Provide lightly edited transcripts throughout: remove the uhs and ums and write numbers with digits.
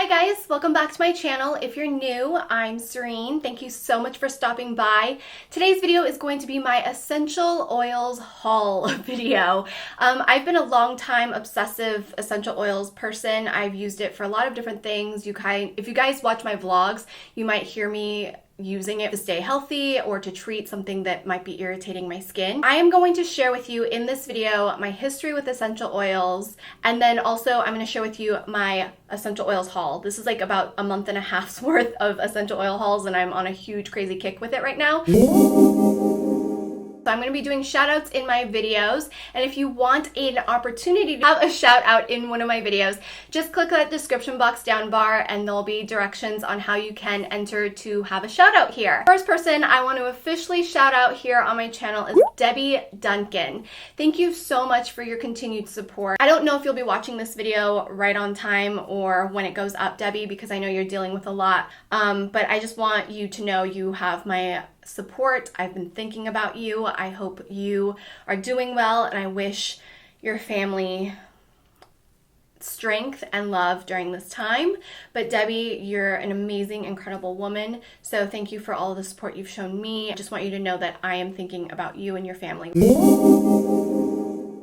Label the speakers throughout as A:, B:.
A: guys, welcome back to my channel. If you're new, I'm Serein. Thank you so much for stopping by. Today's video is going to be my essential oils haul video. I've been a long time obsessive essential oils person. I've used it for a lot of different things. If you guys watch my vlogs, you might hear me using it to stay healthy or to treat something that might be irritating my skin. I am going to share with you in this video my history with essential oils, and then also I'm going to share with you my essential oils haul. This is like about a month and a half's worth of essential oil hauls, and I'm on a huge crazy kick with it right now. So I'm going to be doing shout outs in my videos, and if you want an opportunity to have a shout out in one of my videos, just click that description box down bar and there'll be directions on how you can enter to have a shout out here. First person I want to officially shout out here on my channel is Debbie Duncan. Thank you so much for your continued support. I don't know if you'll be watching this video right on time or when it goes up, Debbie, because I know you're dealing with a lot, but I just want you to know you have my support. I've been thinking about you. I hope you are doing well, and I wish your family strength and love during this time. But Debbie, you're an amazing, incredible woman, so thank you for all the support you've shown me. I just want you to know that I am thinking about you and your family.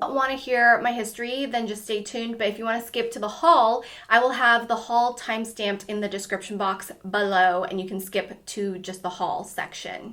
A: Want to hear my history, then just stay tuned. But if you want to skip to the haul, I will have the haul time-stamped in the description box below, and you can skip to just the haul section.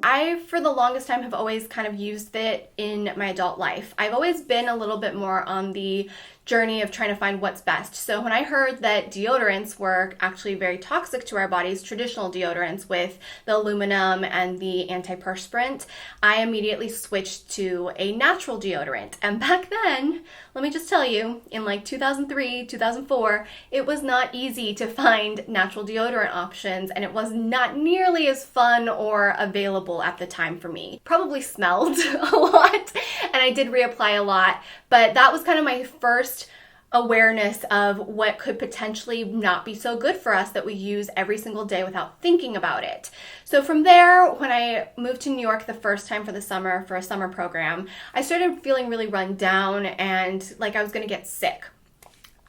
A: I, for the longest time, have always kind of used it in my adult life. I've always been a little bit more on the journey of trying to find what's best. So when I heard that deodorants were actually very toxic to our bodies, traditional deodorants with the aluminum and the antiperspirant, I immediately switched to a natural deodorant. And back then, let me just tell you, in like 2003, 2004, it was not easy to find natural deodorant options, and it was not nearly as fun or available at the time for me. Probably smelled a lot, and I did reapply a lot, but that was kind of my first awareness of what could potentially not be so good for us that we use every single day without thinking about it. So from there, when I moved to New York the first time for the summer, for a summer program, I started feeling really run down and like I was going to get sick.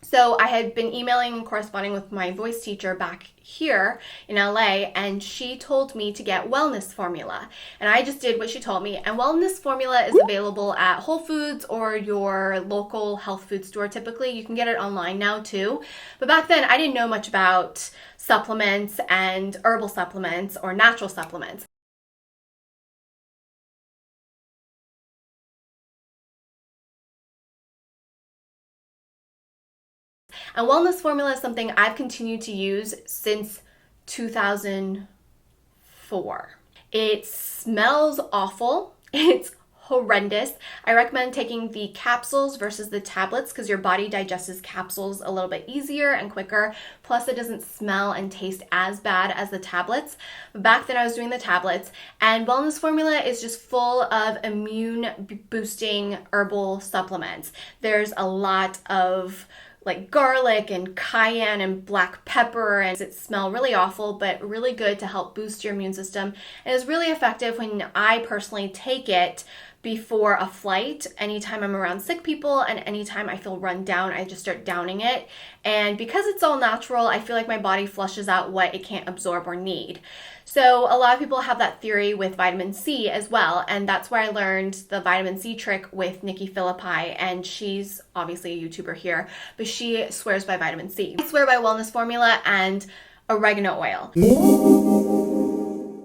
A: So I had been emailing and corresponding with my voice teacher back here in LA, and she told me to get Wellness Formula. And I just did what she told me. And Wellness Formula is available at Whole Foods or your local health food store. Typically, you can get it online now too. But back then, I didn't know much about supplements and herbal supplements or natural supplements. And Wellness Formula is something I've continued to use since 2004. It smells awful. It's horrendous. I recommend taking the capsules versus the tablets because your body digests capsules a little bit easier and quicker. Plus, it doesn't smell and taste as bad as the tablets. Back then, I was doing the tablets, and Wellness Formula is just full of immune boosting herbal supplements. There's a lot of like garlic and cayenne and black pepper, and it smells really awful, but really good to help boost your immune system. And it's really effective when I personally take it before a flight. Anytime I'm around sick people and anytime I feel run down, I just start downing it. And because it's all natural, I feel like my body flushes out what it can't absorb or need. So a lot of people have that theory with vitamin C as well, and that's where I learned the vitamin C trick with Nikki Philippi, and she's obviously a YouTuber here, but she swears by vitamin C. I swear by Wellness Formula and oregano oil.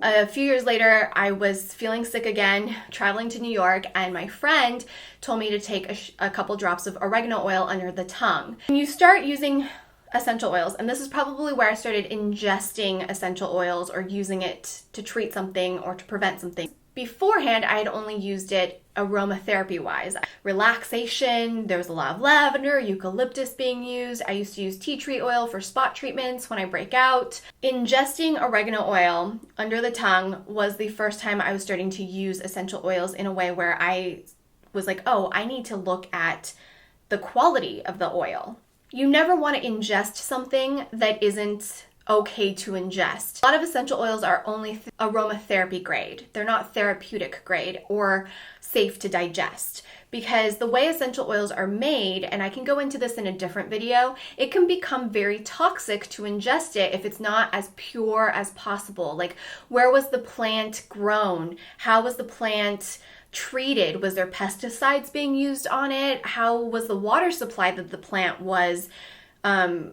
A: A few years later, I was feeling sick again, traveling to New York, and my friend told me to take a couple drops of oregano oil under the tongue. When you start using essential oils, and this is probably where I started ingesting essential oils or using it to treat something or to prevent something. Beforehand, I had only used it aromatherapy-wise. Relaxation, there was a lot of lavender, eucalyptus being used. I used to use tea tree oil for spot treatments when I break out. Ingesting oregano oil under the tongue was the first time I was starting to use essential oils in a way where I was like, oh, I need to look at the quality of the oil. You never want to ingest something that isn't okay to ingest. A lot of essential oils are only aromatherapy grade. They're not therapeutic grade or safe to digest because the way essential oils are made, and I can go into this in a different video, it can become very toxic to ingest it if it's not as pure as possible. Like, where was the plant grown? How was the plant treated? Was there pesticides being used on it? How was the water supply that the plant was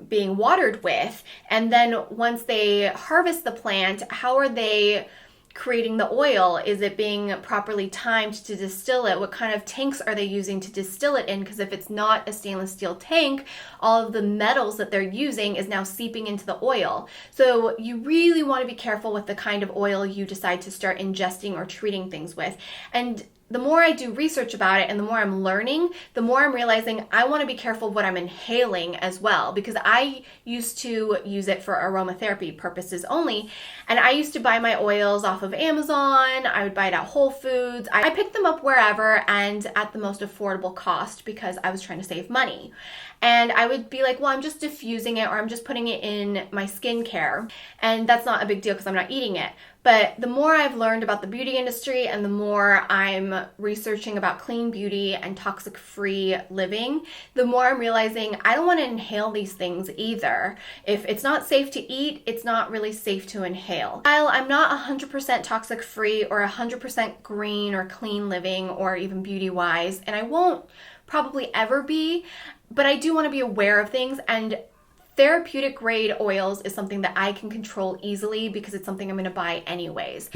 A: being watered with? And then once they harvest the plant, how are they creating the oil? Is it being properly timed to distill it? What kind of tanks are they using to distill it in? Because if it's not a stainless steel tank, all of the metals that they're using is now seeping into the oil. So you really want to be careful with the kind of oil you decide to start ingesting or treating things with. And the more I do research about it and the more I'm learning, the more I'm realizing I want to be careful what I'm inhaling as well, because I used to use it for aromatherapy purposes only. And I used to buy my oils off of Amazon. I would buy it at Whole Foods. I picked them up wherever and at the most affordable cost because I was trying to save money. And I would be like, well, I'm just diffusing it, or I'm just putting it in my skincare. And that's not a big deal because I'm not eating it. But the more I've learned about the beauty industry and the more I'm researching about clean beauty and toxic-free living, the more I'm realizing I don't want to inhale these things either. If it's not safe to eat, it's not really safe to inhale. While I'm not 100% toxic-free or 100% green or clean living or even beauty-wise, and I won't probably ever be, but I do want to be aware of things, and therapeutic grade oils is something that I can control easily because it's something I'm going to buy anyways.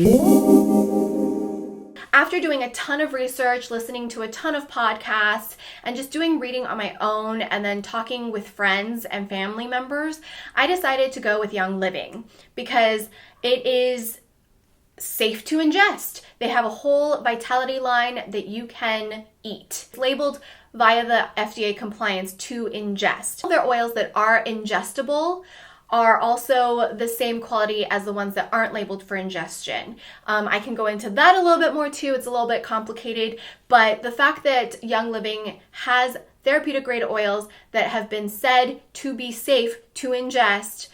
A: After doing a ton of research, listening to a ton of podcasts, and just doing reading on my own and then talking with friends and family members, I decided to go with Young Living because it is safe to ingest. They have a whole vitality line that you can eat. It's labeled via the FDA compliance to ingest. Their oils that are ingestible are also the same quality as the ones that aren't labeled for ingestion. I can go into that a little bit more too. It's a little bit complicated, but the fact that Young Living has therapeutic grade oils that have been said to be safe to ingest,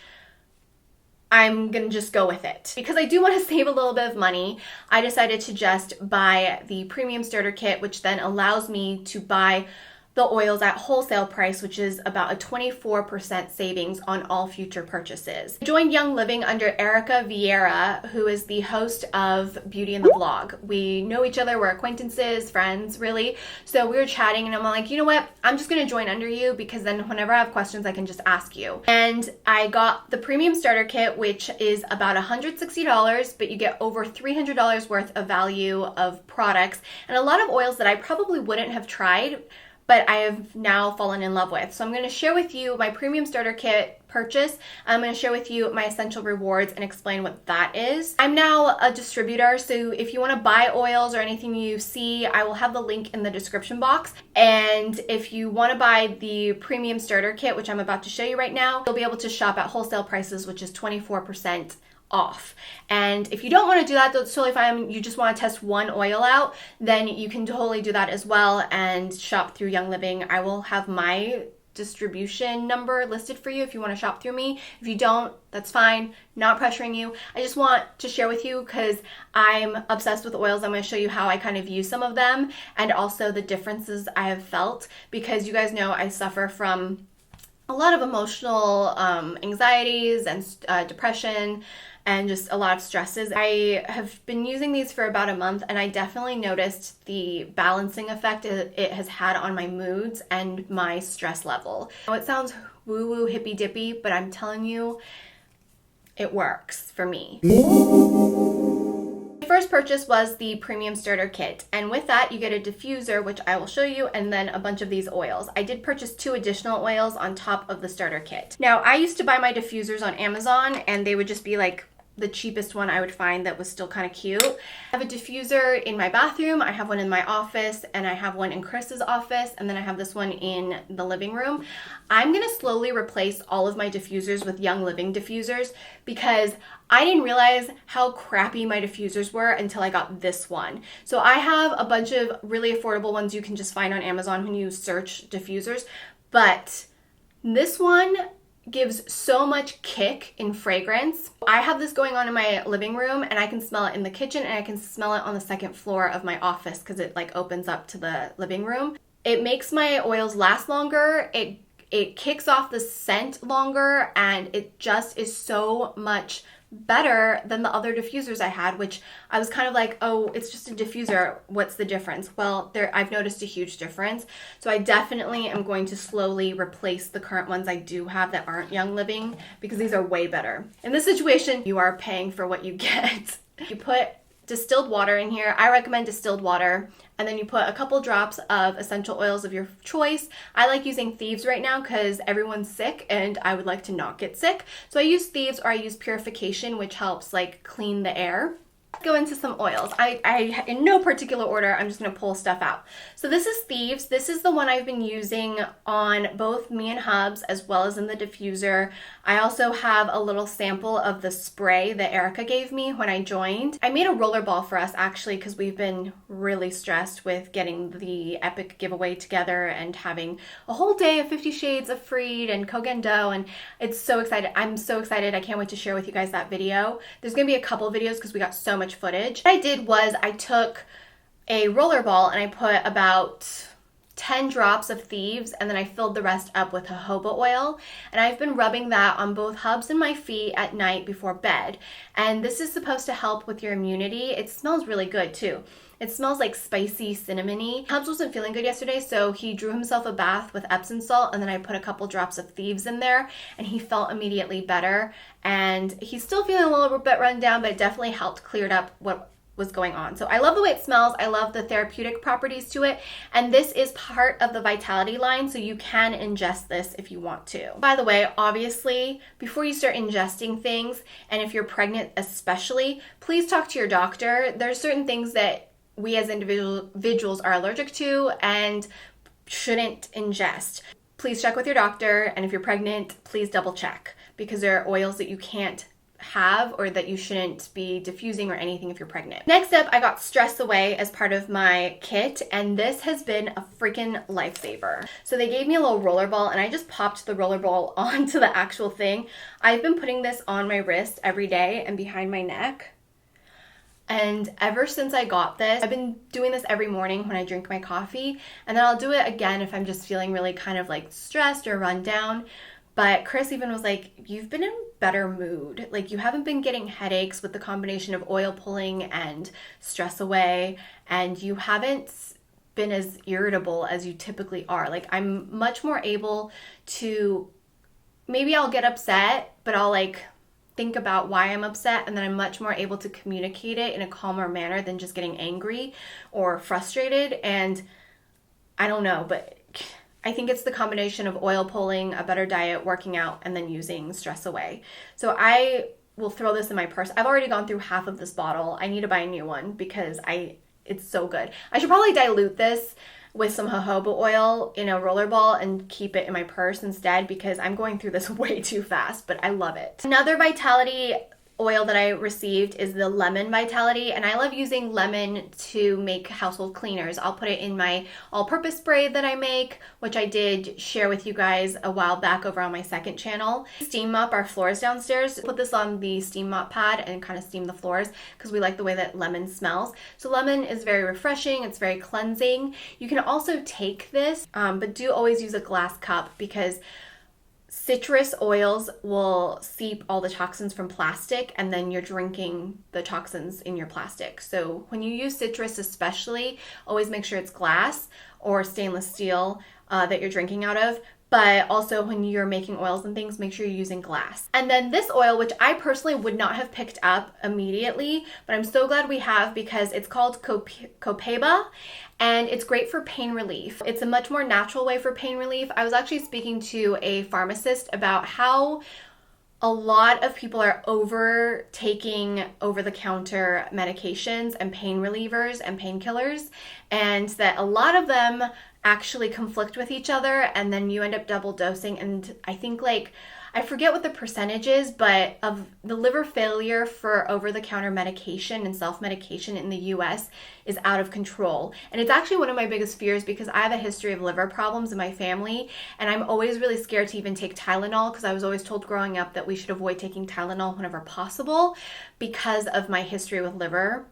A: I'm gonna just go with it. Because I do want to save a little bit of money, I decided to just buy the premium starter kit, which then allows me to buy the oils at wholesale price, which is about a 24% savings on all future purchases. I joined Young Living under Erica Vieira, who is the host of Beauty in the Vlog. We know each other, we're acquaintances, friends, really. So we were chatting and I'm like, you know what? I'm just gonna join under you because then whenever I have questions, I can just ask you. And I got the premium starter kit, which is about $160, but you get over $300 worth of value of products and a lot of oils that I probably wouldn't have tried, but I have now fallen in love with. So I'm going to share with you my premium starter kit purchase. I'm going to share with you my essential rewards and explain what that is. I'm now a distributor, so if you want to buy oils or anything you see, I will have the link in the description box. And if you want to buy the premium starter kit, which I'm about to show you right now, you'll be able to shop at wholesale prices, which is 24% off. And if you don't want to do that, that's totally fine. You just want to test one oil out, then you can totally do that as well and shop through Young Living. I will have my distribution number listed for you if you want to shop through me. If you don't, that's fine. Not pressuring you. I just want to share with you because I'm obsessed with oils. I'm going to show you how I kind of use some of them and also the differences I have felt, because you guys know I suffer from a lot of emotional anxieties and depression and just a lot of stresses. I have been using these for about a month and I definitely noticed the balancing effect it has had on my moods and my stress level. It sounds woo-woo hippy-dippy, but I'm telling you, it works for me. My first purchase was the premium starter kit, and with that you get a diffuser, which I will show you, and then a bunch of these oils. I did purchase 2 additional oils on top of the starter kit. Now, I used to buy my diffusers on Amazon and they would just be like the cheapest one I would find that was still kind of cute. I have a diffuser in my bathroom, I have one in my office, and I have one in Chris's office, and then I have this one in the living room. I'm gonna slowly replace all of my diffusers with Young Living diffusers because I didn't realize how crappy my diffusers were until I got this one. So I have a bunch of really affordable ones you can just find on Amazon when you search diffusers, but this one gives so much kick in fragrance. I have this going on in my living room, and I can smell it in the kitchen, and I can smell it on the second floor of my office because it like opens up to the living room. It makes my oils last longer. It kicks off the scent longer, and it just is so much better than the other diffusers I had, which I was kind of like, oh, it's just a diffuser. What's the difference? Well, I've noticed a huge difference. So I definitely am going to slowly replace the current ones I do have that aren't Young Living, because these are way better. In this situation, you are paying for what you get. You put distilled water in here. I recommend distilled water. And then you put a couple drops of essential oils of your choice. I like using Thieves right now because everyone's sick and I would like to not get sick. So I use Thieves, or I use Purification, which helps like clean the air. Go into some oils. I in no particular order, I'm just going to pull stuff out. So this is Thieves. This is the one I've been using on both me and Hubs as well as in the diffuser. I also have a little sample of the spray that Erica gave me when I joined. I made a roller ball for us actually because we've been really stressed with getting the Epic giveaway together and having a whole day of 50 Shades of Freed and Kogen Do, and it's so excited. I'm so excited. I can't wait to share with you guys that video. There's going to be a couple videos because we got so much footage. What I did was I took a roller ball and I put about 10 drops of Thieves, and then I filled the rest up with jojoba oil, and I've been rubbing that on both Hubs and my feet at night before bed. And this is supposed to help with your immunity. It smells really good too. It smells like spicy cinnamony. Hubs wasn't feeling good yesterday, so he drew himself a bath with Epsom salt, and then I put a couple drops of Thieves in there, and he felt immediately better. And he's still feeling a little bit run down, but it definitely helped clear up what was going on. So I love the way it smells. I love the therapeutic properties to it. And this is part of the Vitality line, so you can ingest this if you want to. By the way, obviously, before you start ingesting things, and if you're pregnant especially, please talk to your doctor. There's certain things that we as individuals are allergic to and shouldn't ingest. Please check with your doctor, and if you're pregnant, please double check, because there are oils that you can't have or that you shouldn't be diffusing or anything if you're pregnant. Next up, I got Stress Away as part of my kit, and this has been a freaking lifesaver. So they gave me a little roller ball, and I just popped the roller ball onto the actual thing. I've been putting this on my wrist every day and behind my neck. And ever since I got this, I've been doing this every morning when I drink my coffee, and then I'll do it again if I'm just feeling really kind of like stressed or run down. But Chris even was like, you've been in better mood. Like, you haven't been getting headaches with the combination of oil pulling and Stress Away, and you haven't been as irritable as you typically are. Like, I'm much more able to, maybe I'll get upset, but I'll like think about why I'm upset, and then I'm much more able to communicate it in a calmer manner than just getting angry or frustrated. And I don't know, but I think it's the combination of oil pulling, a better diet, working out, and then using Stress Away. So I will throw this in my purse. I've already gone through half of this bottle. I need to buy a new one because it's so good. I should probably dilute this with some jojoba oil in a roller ball and keep it in my purse instead, because I'm going through this way too fast, but I love it. Another Vitality oil that I received is the Lemon Vitality, and I love using lemon to make household cleaners. I'll put it in my all-purpose spray that I make, which I did share with you guys a while back over on my second channel. Steam mop our floors downstairs. Put this on the steam mop pad and kind of steam the floors because we like the way that lemon smells. So lemon is very refreshing. It's very cleansing. You can also take this, but do always use a glass cup, because citrus oils will seep all the toxins from plastic, and then you're drinking the toxins in your plastic. So when you use citrus especially, always make sure it's glass or stainless steel that you're drinking out of. But also when you're making oils and things, make sure you're using glass. And then this oil, which I personally would not have picked up immediately, but I'm so glad we have, because it's called Copaiba, and it's great for pain relief. It's a much more natural way for pain relief. I was actually speaking to a pharmacist about how a lot of people are taking over-the-counter medications and pain relievers and painkillers, and that a lot of them actually conflict with each other, and then you end up double dosing. And I think, like, I forget what the percentage is, but of the liver failure for over-the-counter medication and self-medication in the US is out of control. And it's actually one of my biggest fears because I have a history of liver problems in my family, and I'm always really scared to even take Tylenol because I was always told growing up that we should avoid taking Tylenol whenever possible because of my history with liver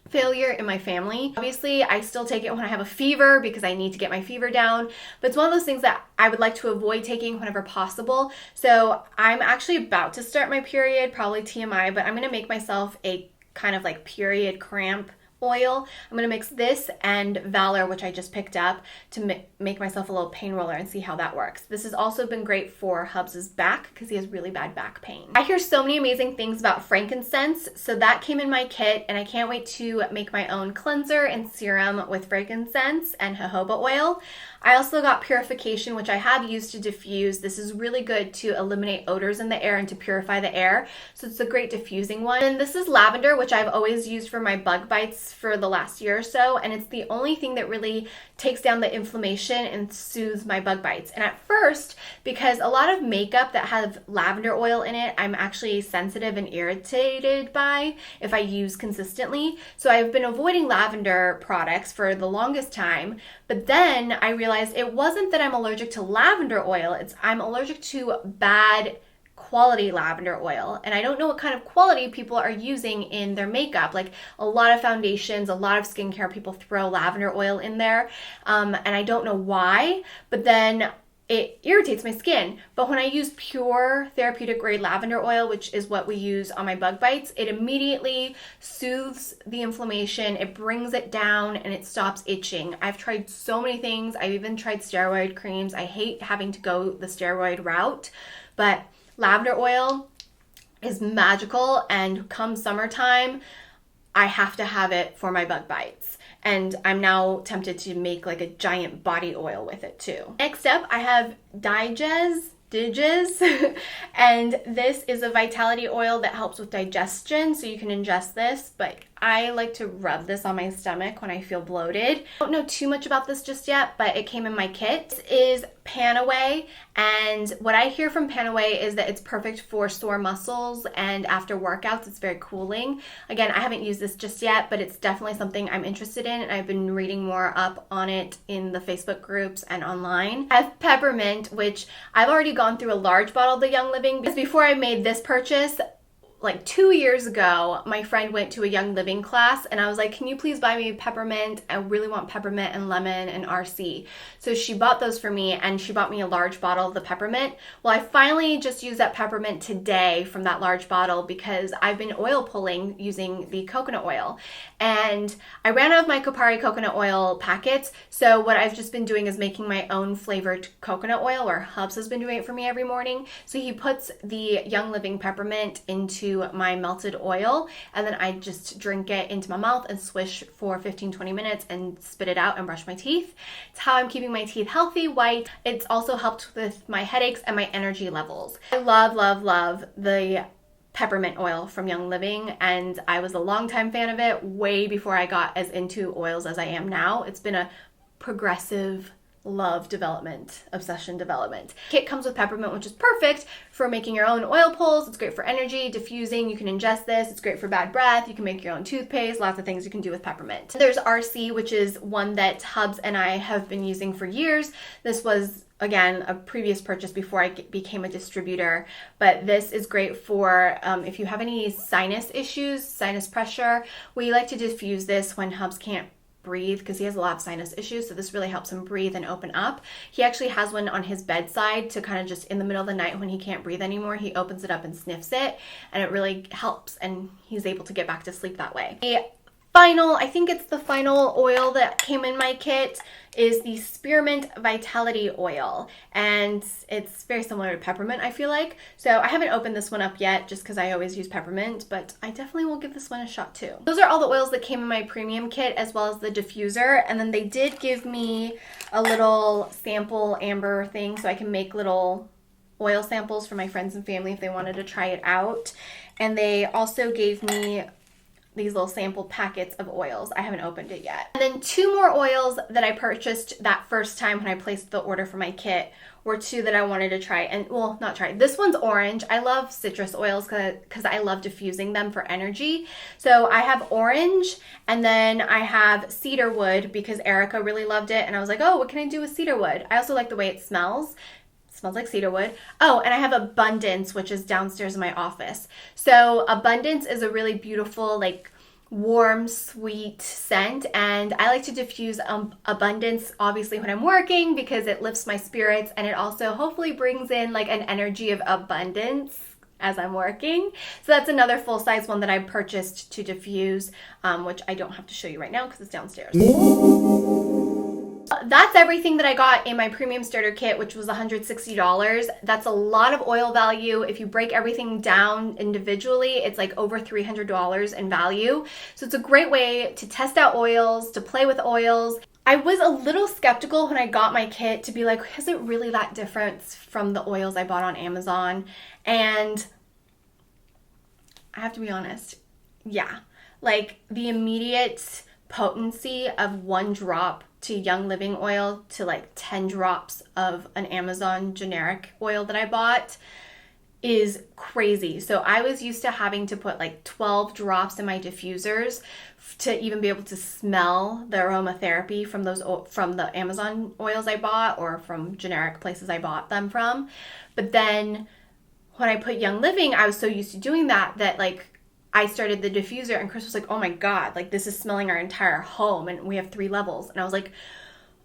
A: failure in my family. Obviously, I still take it when I have a fever because I need to get my fever down, but it's one of those things that I would like to avoid taking whenever possible. So I'm actually about to start my period, probably TMI, but I'm going to make myself a kind of like period cramp oil. I'm going to mix this and Valor, which I just picked up, to make myself a little pain roller and see how that works. This has also been great for Hubs's back because he has really bad back pain. I hear so many amazing things about frankincense, so that came in my kit, and I can't wait to make my own cleanser and serum with frankincense and jojoba oil. I also got purification, which I have used to diffuse. This is really good to eliminate odors in the air and to purify the air, so it's a great diffusing one. And this is lavender, which I've always used for my bug bites for the last year or so, and it's the only thing that really takes down the inflammation and soothes my bug bites. And at first, because a lot of makeup that have lavender oil in it, I'm actually sensitive and irritated by if I use consistently. So I've been avoiding lavender products for the longest time, but then I realized it wasn't that I'm allergic to lavender oil, it's I'm allergic to bad quality lavender oil, and I don't know what kind of quality people are using in their makeup. Like a lot of foundations, a lot of skincare people throw lavender oil in there, and I don't know why, but then it irritates my skin. But when I use pure therapeutic grade lavender oil, which is what we use on my bug bites, it immediately soothes the inflammation, it brings it down, and it stops itching. I've tried so many things. I've even tried steroid creams. I hate having to go the steroid route, but lavender oil is magical, and come summertime, I have to have it for my bug bites. And I'm now tempted to make like a giant body oil with it too. Next up, I have Diges, and this is a vitality oil that helps with digestion, so you can ingest this, but I like to rub this on my stomach when I feel bloated. I don't know too much about this just yet, but it came in my kit. This is Panaway, and what I hear from Panaway is that it's perfect for sore muscles and after workouts. It's very cooling. Again, I haven't used this just yet, but it's definitely something I'm interested in, and I've been reading more up on it in the Facebook groups and online. I have Peppermint, which I've already gone through a large bottle of the Young Living because before I made this purchase, like 2 years ago, my friend went to a Young Living class, and I was like, can you please buy me peppermint? I really want peppermint and lemon and RC. So she bought those for me, and she bought me a large bottle of the peppermint. Well, I finally just used that peppermint today from that large bottle because I've been oil pulling using the coconut oil, and I ran out of my Kopari coconut oil packets. So what I've just been doing is making my own flavored coconut oil, or Hubs has been doing it for me every morning. So he puts the Young Living peppermint into my melted oil, and then I just drink it into my mouth and swish for 15-20 minutes and spit it out and brush my teeth. It's how I'm keeping my teeth healthy, white. It's also helped with my headaches and my energy levels. I love the peppermint oil from Young Living, and I was a longtime fan of it way before I got as into oils as I am now. It's been a progressive love development, obsession development. Kit comes with peppermint, which is perfect for making your own oil pulls. It's great for energy, diffusing. You can ingest this. It's great for bad breath. You can make your own toothpaste. Lots of things you can do with peppermint. There's RC, which is one that Hubs and I have been using for years. This was, again, a previous purchase before I became a distributor, but this is great for if you have any sinus issues, sinus pressure. We like to diffuse this when Hubs can't breathe because he has a lot of sinus issues, so this really helps him breathe and open up. He actually has one on his bedside to kind of just in the middle of the night when he can't breathe anymore, he opens it up and sniffs it, and it really helps, and he's able to get back to sleep that way. I think it's the final oil that came in my kit, is the Spearmint Vitality oil, and it's very similar to peppermint, I feel like. So I haven't opened this one up yet just because I always use peppermint, but I definitely will give this one a shot too. Those are all the oils that came in my premium kit, as well as the diffuser, and then they did give me a little sample amber thing so I can make little oil samples for my friends and family if they wanted to try it out. And they also gave me these little sample packets of oils. I haven't opened it yet. And then 2 more oils that I purchased that first time when I placed the order for my kit were 2 that I wanted to try. And well, not try. This one's orange. I love citrus oils because I love diffusing them for energy. So I have orange, and then I have cedarwood because Erica really loved it. And I was like, oh, what can I do with cedarwood? I also like the way it smells. Smells like cedarwood. Oh, and I have Abundance, which is downstairs in my office. So Abundance is a really beautiful, like, warm, sweet scent, and I like to diffuse Abundance obviously when I'm working because it lifts my spirits, and it also hopefully brings in like an energy of abundance as I'm working. So that's another full-size one that I purchased to diffuse, which I don't have to show you right now because it's downstairs. That's everything that I got in my premium starter kit, which was $160. That's a lot of oil value. If you break everything down individually, it's like over $300 in value. So it's a great way to test out oils, to play with oils. I was a little skeptical when I got my kit to be like, is it really that different from the oils I bought on Amazon? And I have to be honest, yeah. Like the immediate potency of 1 drop to Young Living oil to like 10 drops of an Amazon generic oil that I bought is crazy. So I was used to having to put like 12 drops in my diffusers to even be able to smell the aromatherapy from the Amazon oils I bought or from generic places I bought them from. But then when I put Young Living, I was so used to doing that like I started the diffuser and Chris was like, oh my God, like this is smelling our entire home and we have 3 levels. And I was like,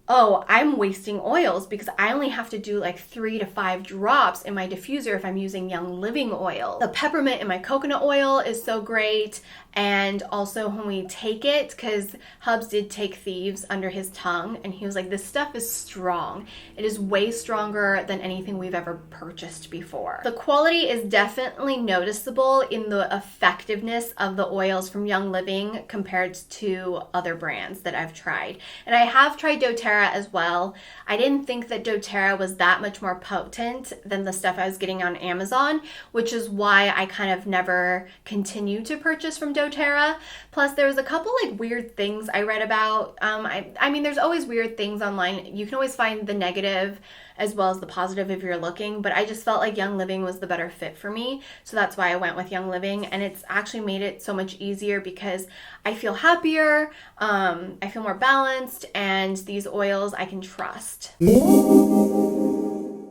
A: oh, I'm wasting oils because I only have to do like 3 to 5 drops in my diffuser if I'm using Young Living oil. The peppermint in my coconut oil is so great. And also when we take it, because Hubs did take Thieves under his tongue and he was like, this stuff is strong. It is way stronger than anything we've ever purchased before. The quality is definitely noticeable in the effectiveness of the oils from Young Living compared to other brands that I've tried. And I have tried doTERRA as well. I didn't think that doTERRA was that much more potent than the stuff I was getting on Amazon, which is why I kind of never continued to purchase from doTERRA. Plus there was a couple like weird things I read about. I mean there's always weird things online. You can always find the negative as well as the positive if you're looking, but I just felt like Young Living was the better fit for me. So that's why I went with Young Living, and it's actually made it so much easier because I feel happier, I feel more balanced, and these oils I can trust.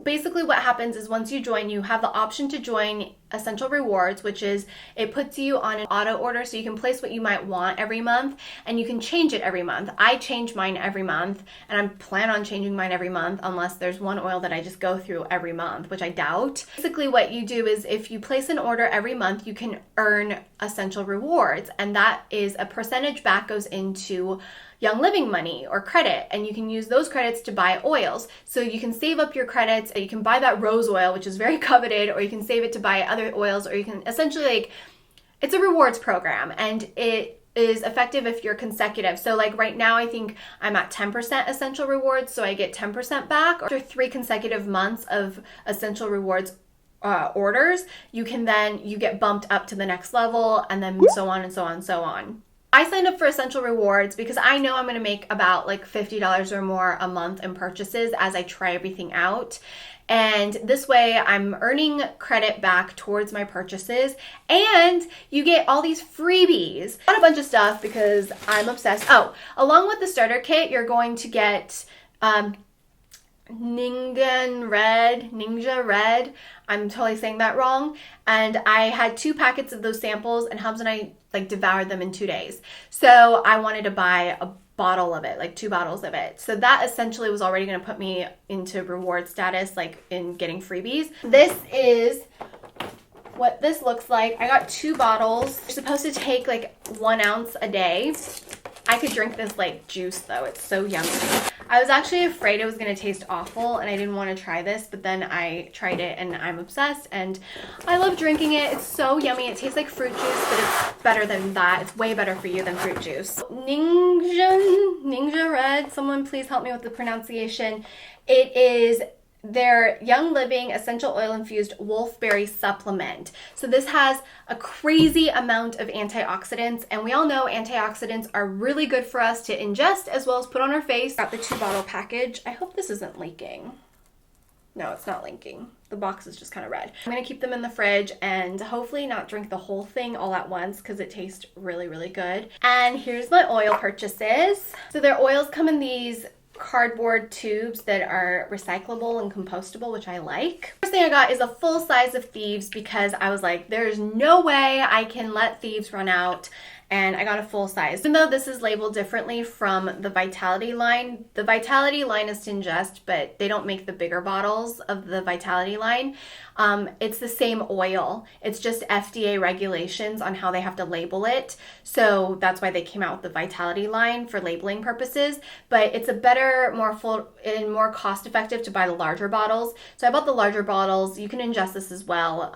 A: Basically what happens is once you join, you have the option to join Essential Rewards, which is it puts you on an auto order so you can place what you might want every month and you can change it every month. I change mine every month and I plan on changing mine every month unless there's one oil that I just go through every month, which I doubt. Basically what you do is if you place an order every month, you can earn Essential Rewards, and that is a percentage back goes into Young Living money or credit, and you can use those credits to buy oils. So you can save up your credits, you can buy that rose oil, which is very coveted, or you can save it to buy other oils, or you can essentially like, it's a rewards program and it is effective if you're consecutive. So like right now I think I'm at 10% Essential Rewards, so I get 10% back. After 3 consecutive months of Essential Rewards orders, you get bumped up to the next level, and then so on and so on and so on. I signed up for Essential Rewards because I know I'm going to make about like $50 or more a month in purchases as I try everything out. And this way I'm earning credit back towards my purchases, and you get all these freebies. Got a bunch of stuff because I'm obsessed. Oh, along with the starter kit, you're going to get NingXia Red. I'm totally saying that wrong. And I had 2 packets of those samples, and Hubs and I like devoured them in 2 days. So I wanted to buy a bottle of it, like 2 bottles of it. So that essentially was already going to put me into reward status, like in getting freebies. This is what this looks like. I got 2 bottles. You're supposed to take like 1 ounce a day. I could drink this like juice though. It's so yummy. I was actually afraid it was going to taste awful and I didn't want to try this, but then I tried it and I'm obsessed and I love drinking it. It's so yummy. It tastes like fruit juice, but it's better than that. It's way better for you than fruit juice. NingXia Red. Someone please help me with the pronunciation. It is their Young Living Essential Oil Infused Wolfberry Supplement. So this has a crazy amount of antioxidants, and we all know antioxidants are really good for us to ingest as well as put on our face. Got the 2-bottle package. I hope this isn't leaking. No, it's not leaking. The box is just kind of red. I'm gonna keep them in the fridge and hopefully not drink the whole thing all at once because it tastes really, really good. And here's my oil purchases. So their oils come in these cardboard tubes that are recyclable and compostable, which I like. First thing I got is a full size of Thieves because I was like, there's no way I can let Thieves run out. And I got a full size. Even though this is labeled differently from the Vitality line is to ingest, but they don't make the bigger bottles of the Vitality line. It's the same oil. It's just FDA regulations on how they have to label it. So that's why they came out with the Vitality line for labeling purposes. But it's a better, more full and more cost effective to buy the larger bottles. So I bought the larger bottles. You can ingest this as well.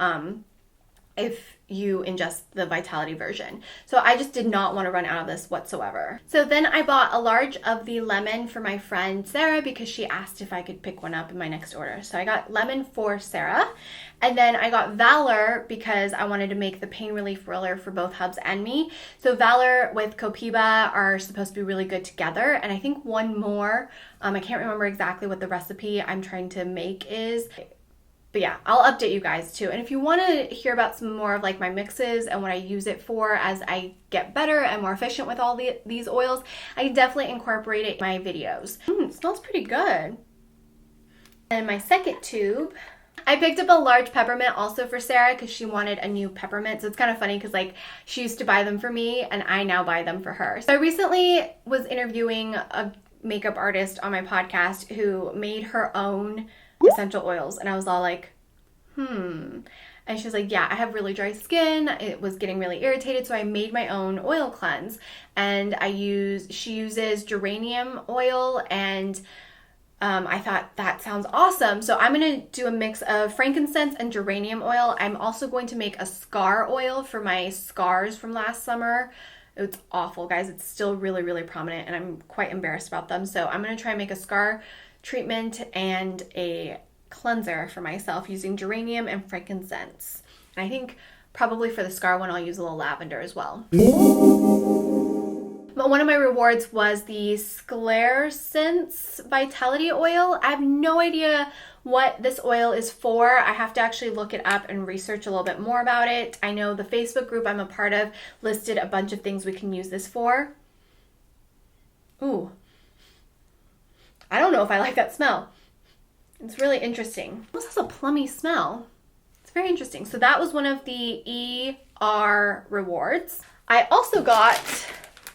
A: If you ingest the Vitality version. So I just did not want to run out of this whatsoever. So then I bought a large of the lemon for my friend Sarah because she asked if I could pick one up in my next order. So I got lemon for Sarah. And then I got Valor because I wanted to make the pain relief roller for both Hubs and me. So Valor with Copiba are supposed to be really good together. And I think one more, I can't remember exactly what the recipe I'm trying to make is. But yeah, I'll update you guys too. And if you want to hear about some more of like my mixes and what I use it for as I get better and more efficient with all these oils, I definitely incorporate it in my videos. It smells pretty good. And my second tube, I picked up a large peppermint also for Sarah because she wanted a new peppermint. So it's kind of funny because like she used to buy them for me and I now buy them for her. So I recently was interviewing a makeup artist on my podcast who made her own essential oils, and I was all like, and she was like, yeah, I have really dry skin. It was getting really irritated, so I made my own oil cleanse. And she uses geranium oil, and I thought that sounds awesome. So I'm gonna do a mix of frankincense and geranium oil. I'm also going to make a scar oil for my scars from last summer. It's awful, guys. It's still really, really prominent, and I'm quite embarrassed about them. So I'm gonna try and make a scar treatment and a cleanser for myself using geranium and frankincense. And I think probably for the scar one, I'll use a little lavender as well. But one of my rewards was the Sclerosense Vitality Oil. I have no idea what this oil is for. I have to actually look it up and research a little bit more about it. I know the Facebook group I'm a part of listed a bunch of things we can use this for. Ooh. I don't know if I like that smell. It's really interesting. It almost has a plummy smell. It's very interesting. So that was one of the ER rewards. I also got,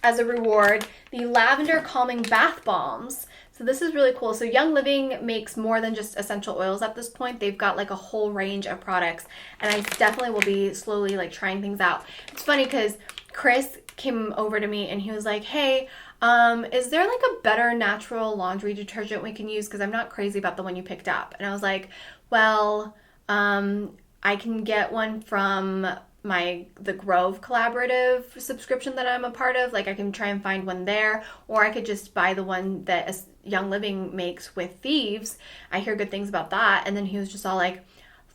A: as a reward, the Lavender Calming Bath Bombs. So this is really cool. So Young Living makes more than just essential oils at this point. They've got like a whole range of products, and I definitely will be slowly like trying things out. It's funny because Chris came over to me and he was like, hey, is there like a better natural laundry detergent we can use? Because I'm not crazy about the one you picked up. And I was like, well, I can get one from the Grove collaborative subscription that I'm a part of. Like I can try and find one there, or I could just buy the one that Young Living makes with Thieves. I hear good things about that. And then he was just all like,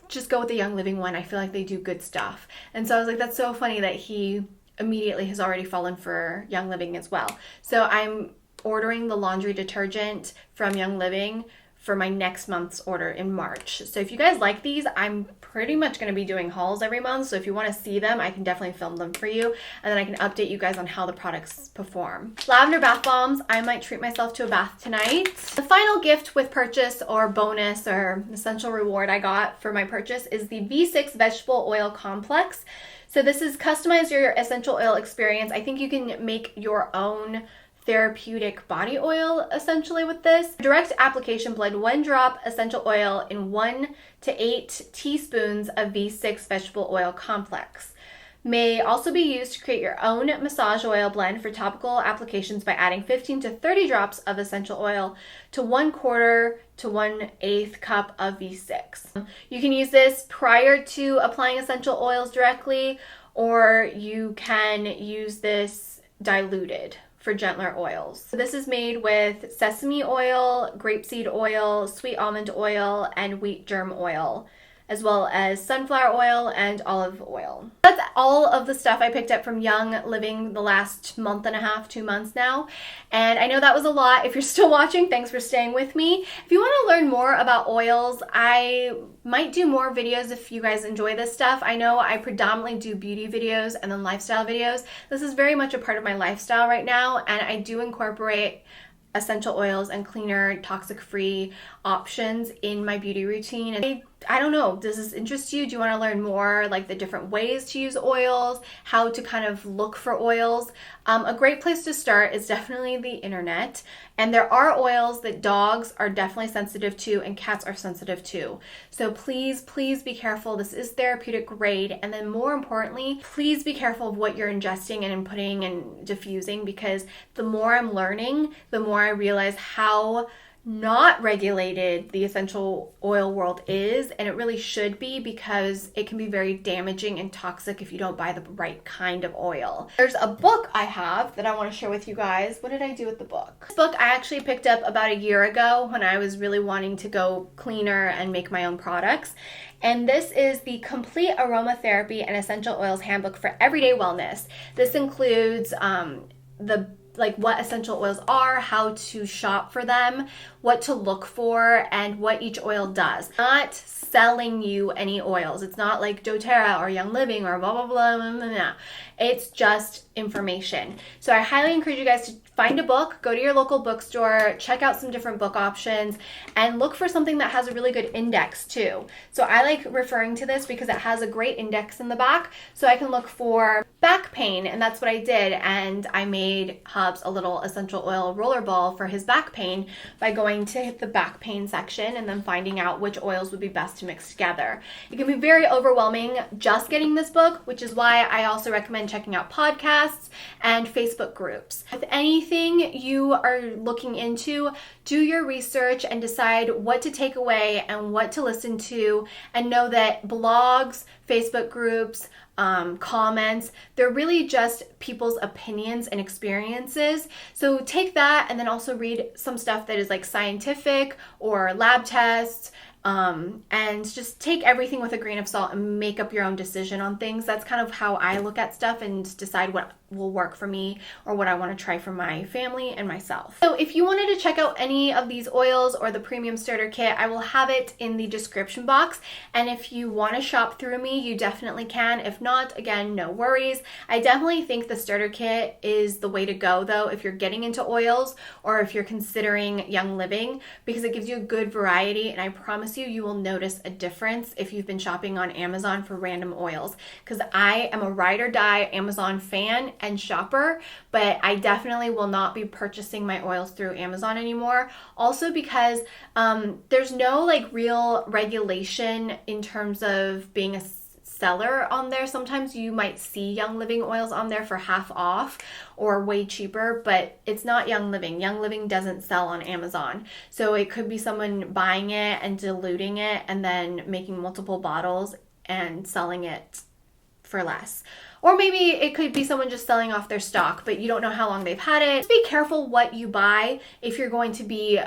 A: just go with the Young Living one. I feel like they do good stuff. And so I was like, that's so funny that he immediately has already fallen for Young Living as well. So I'm ordering the laundry detergent from Young Living for my next month's order in March. So if you guys like these, I'm pretty much going to be doing hauls every month. So if you want to see them, I can definitely film them for you. And then I can update you guys on how the products perform. Lavender bath bombs. I might treat myself to a bath tonight. The final gift with purchase or bonus or essential reward I got for my purchase is the V6 Vegetable Oil Complex. So this is customize your essential oil experience. I think you can make your own therapeutic body oil essentially with this. Direct application, blend 1 drop essential oil in 1 to 8 teaspoons of V6 vegetable oil complex. May also be used to create your own massage oil blend for topical applications by adding 15 to 30 drops of essential oil to 1/4 to 1/8 cup of V6. You can use this prior to applying essential oils directly, or you can use this diluted for gentler oils. So this is made with sesame oil, grapeseed oil, sweet almond oil, and wheat germ oil, as well as sunflower oil and olive oil. That's all of the stuff I picked up from Young Living the last month and a half, 2 months now. And I know that was a lot. If you're still watching, thanks for staying with me. If you want to learn more about oils, I might do more videos if you guys enjoy this stuff. I know I predominantly do beauty videos and then lifestyle videos. This is very much a part of my lifestyle right now, and I do incorporate essential oils and cleaner, toxic-free options in my beauty routine. And I don't know, does this interest you? Do you want to learn more, like the different ways to use oils, how to kind of look for oils? A great place to start is definitely the internet. And there are oils that dogs are definitely sensitive to and cats are sensitive to. So please, please be careful. This is therapeutic grade. And then more importantly, please be careful of what you're ingesting and inputting and diffusing, because the more I'm learning, the more I realize how not regulated the essential oil world is, and it really should be, because it can be very damaging and toxic if you don't buy the right kind of oil. There's a book I have that I want to share with you guys. What did I do with the book? This book I actually picked up about a year ago when I was really wanting to go cleaner and make my own products. And this is the Complete Aromatherapy and Essential Oils Handbook for Everyday Wellness. This includes what essential oils are, how to shop for them, what to look for, and what each oil does. Not selling you any oils. It's not like doTERRA or Young Living or blah, blah, blah, blah, blah, blah. It's just information. So I highly encourage you guys to find a book, go to your local bookstore, check out some different book options, and look for something that has a really good index too. So I like referring to this because it has a great index in the back, so I can look for back pain, and that's what I did. And I made Hubs a little essential oil roller ball for his back pain by going to the back pain section and then finding out which oils would be best to mix together. It can be very overwhelming just getting this book, which is why I also recommend checking out podcasts and Facebook groups. With anything you are looking into, do your research and decide what to take away and what to listen to, and know that blogs, Facebook groups, comments, they're really just people's opinions and experiences. So take that and then also read some stuff that is like scientific or lab tests, and just take everything with a grain of salt and make up your own decision on things. That's kind of how I look at stuff and decide what will work for me or what I want to try for my family and myself. So if you wanted to check out any of these oils or the premium starter kit, I will have it in the description box. And if you want to shop through me, you definitely can. If not, again, no worries. I definitely think the starter kit is the way to go though, if you're getting into oils or if you're considering Young Living, because it gives you a good variety, and I promise you will notice a difference if you've been shopping on Amazon for random oils, because I am a ride or die Amazon fan and shopper, but I definitely will not be purchasing my oils through Amazon anymore. Also because there's no like real regulation in terms of being a seller on there. Sometimes you might see Young Living oils on there for half off or way cheaper, but it's not Young Living. Young Living doesn't sell on Amazon. So it could be someone buying it and diluting it and then making multiple bottles and selling it for less. Or maybe it could be someone just selling off their stock, but you don't know how long they've had it. Just be careful what you buy if you're going to be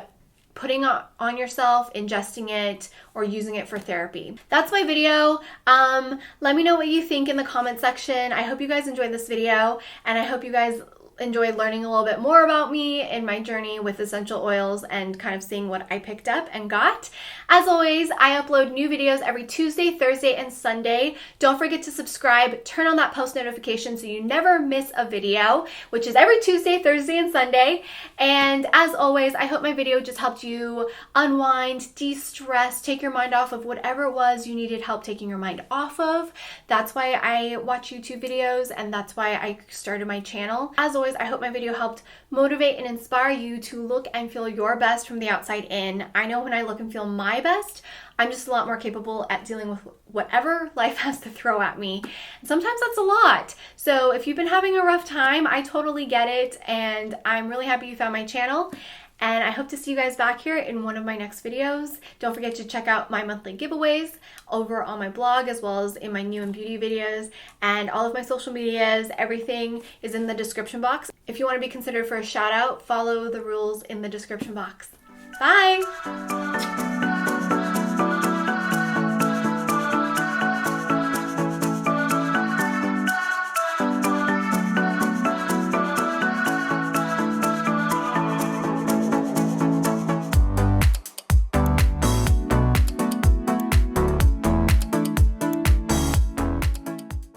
A: putting it on yourself, ingesting it, or using it for therapy. That's my video. Let me know what you think in the comment section. I hope you guys enjoyed this video, and I hope you guys enjoyed learning a little bit more about me and my journey with essential oils and kind of seeing what I picked up and got. As always, I upload new videos every Tuesday, Thursday, and Sunday. Don't forget to subscribe, turn on that post notification so you never miss a video, which is every Tuesday, Thursday, and Sunday. And as always, I hope my video just helped you unwind, de-stress, take your mind off of whatever it was you needed help taking your mind off of. That's why I watch YouTube videos, and that's why I started my channel. As always, I hope my video helped motivate and inspire you to look and feel your best from the outside in. I know when I look and feel my best, I'm just a lot more capable at dealing with whatever life has to throw at me. And sometimes that's a lot. So if you've been having a rough time, I totally get it, and I'm really happy you found my channel. And I hope to see you guys back here in one of my next videos. Don't forget to check out my monthly giveaways over on my blog, as well as in my new and beauty videos, and all of my social medias. Everything is in the description box. If you want to be considered for a shout out, follow the rules in the description box. Bye!